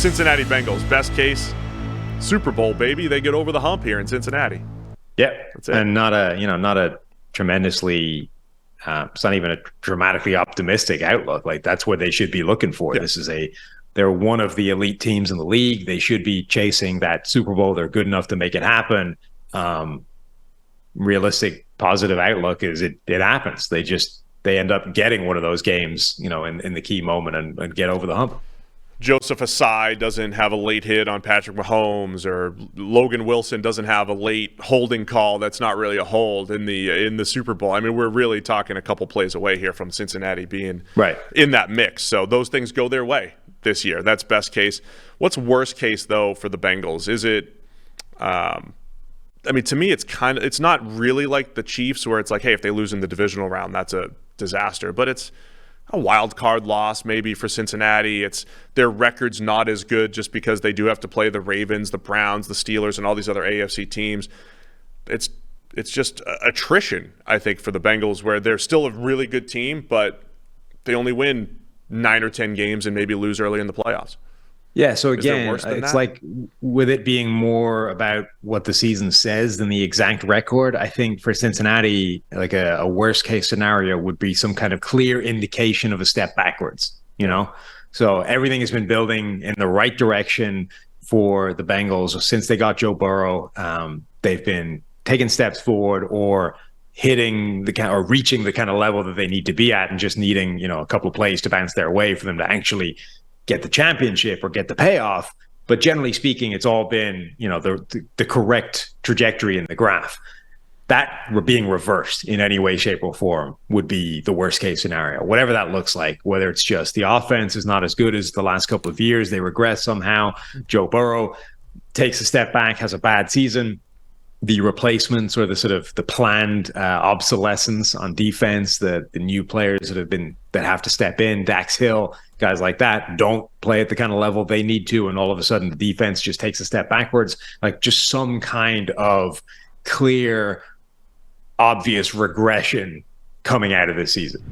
Cincinnati Bengals, best case, Super Bowl, baby. They get over the hump here in Cincinnati. Yeah, that's it. And not a tremendously, it's not even a dramatically optimistic outlook. Like, that's what they should be looking for. Yeah. They're one of the elite teams in the league. They should be chasing that Super Bowl. They're good enough to make it happen. Realistic, positive outlook is it happens. They end up getting one of those games, in the key moment and get over the hump. Joseph Asai doesn't have a late hit on Patrick Mahomes, or Logan Wilson doesn't have a late holding call that's not really a hold in the Super Bowl. I mean, we're really talking a couple plays away here from Cincinnati being right in that mix. So those things go their way this year. That's best case. What's worst case, though, for the Bengals? Is it to me, it's not really like the Chiefs, where it's like, hey, if they lose in the divisional round, that's a disaster. But it's a wild card loss maybe for Cincinnati. It's their record's not as good just because they do have to play the Ravens, the Browns, the Steelers, and all these other AFC teams. It's just attrition, I think, for the Bengals, where they're still a really good team, but they only win 9 or 10 games and maybe lose early in the playoffs. Yeah, so again, it's like, with it being more about what the season says than the exact record, I think for Cincinnati, like a worst case scenario would be some kind of clear indication of a step backwards, So everything has been building in the right direction for the Bengals since they got Joe Burrow. They've been taking steps forward or hitting or reaching the kind of level that they need to be at, and just needing, a couple of plays to bounce their way for them to actually get the championship or get the payoff. But generally speaking, it's all been, the correct trajectory in the graph. That being reversed in any way, shape, or form would be the worst case scenario, whatever that looks like, whether it's just the offense is not as good as the last couple of years, they regress somehow, Joe Burrow takes a step back, has a bad season, the replacements or the planned obsolescence on defense, the new players that have to step in, Dax Hill, guys like that, don't play at the kind of level they need to, and all of a sudden the defense just takes a step backwards. Like, just some kind of clear, obvious regression coming out of this season.